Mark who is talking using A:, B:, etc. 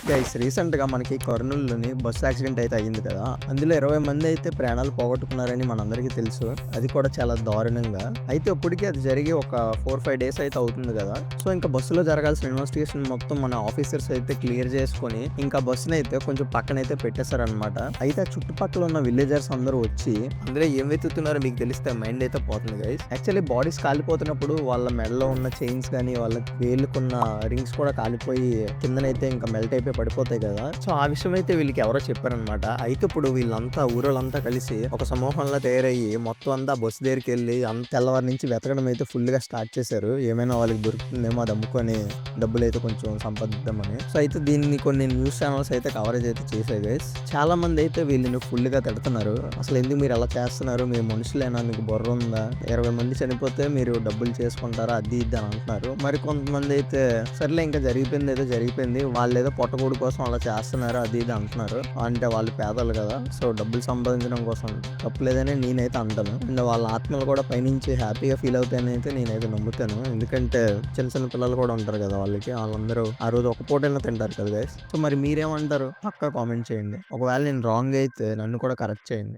A: Guys రీసెంట్‌గా మనకి కర్నూల్‌లోని bus accident అయితే అయింది కదా! అందులో 20 మంది అయితే ప్రాణాలు పోగొట్టుకున్నారని మనందరికీ తెలుసు. అది కూడా చాలా దారుణంగా. అయితే ఇప్పటికి అది జరిగి ఒక 4, 5 డేస్ అయితే అవుతుంది కదా! సో, ఇంకా బస్సులో జరగాల్సిన ఇన్వెస్టిగేషన్ మొత్తం మన ఆఫీసర్స్ అయితే క్లియర్ చేసుకొని, ఇంకా బస్సునైతే కొంచెం పక్కనైతే పెట్టేశారనమాట. అయితే ఆ చుట్టుపక్కల ఉన్న విలేజర్స్ అందరూ వచ్చి, అందులో ఏం వెతుకుతున్నారో మీకు తెలిస్తే మైండ్ అయితే పోతుంది గైస్. యాక్చువల్లీ బాడీస్ కాలిపోతున్నప్పుడు వాళ్ళ మెడలో ఉన్న చైన్స్ గాని, వాళ్ళ వేళ్ళకున్న రింగ్స్ కూడా కాలిపోయి కిందనైతే ఇంకా మెల్ట్ అయిపోయి పడిపోతాయి కదా! సో, ఆ విషయం అయితే వీళ్ళకి ఎవరో చెప్పారనమాట. అయితే ఇప్పుడు వీళ్ళంతా ఊరోళ్ళంతా కలిసి ఒక సమూహంలా తయారయ్యి మొత్తం అంతా బస్సు దగ్గరికెళ్ళి తెల్లవారి నుంచి వెతకడం అయితే ఫుల్‌గా స్టార్ట్ చేశారు. ఏమైనా వాళ్ళకి దొరుకుతుందేమో అది అమ్ముకొని డబ్బులైతే కొంచెం సంపాదిద్దామని. సో, అయితే దీన్ని కొన్ని న్యూస్ ఛానెల్స్ అయితే కవరేజ్ అయితే చేశాయి గైస్. చాలా మంది అయితే వీళ్ళని ఫుల్‌గా తిడుతున్నారు. అసలు ఎందుకు మీరు అలా చేస్తున్నారు? మీరు మనుషులేనా? మీకు బుర్ర ఉందా? 20 మంది చనిపోతే మీరు డబ్బులు చేసుకుంటారా? అది ఇది అని అంటున్నారు. మరి కొంతమంది అయితే సర్లే ఇంకా జరిగిపోయింది ఏదో జరిగిపోయింది. వాళ్ళేదో పొట్టకూడు కోసం అలా చేస్తున్నారు అది ఇది అంటున్నారు. అంటే వాళ్ళు పేదలు కదా! సో, డబ్బులు సంపాదించడం కోసం తప్పులేదని నేనైతే అంటాను. అండ్ వాళ్ళ ఆత్మలు కూడా పైనుంచి హ్యాపీగా ఫీల్ అవుతాయనైతే నేనైతే నమ్ముతాను. ఎందుకంటే చిన్న చిన్న పిల్లలు కూడా ఉంటారు కదా! వాళ్ళందరూ ఆ రోజు ఒక పూటైనా తింటారు కదా గైస్. సో, మరి మీరేమంటారు? పక్కా కామెంట్ చేయండి. ఒకవేళ నేను రాంగ్ అయితే నన్ను కూడా కరెక్ట్ చేయండి.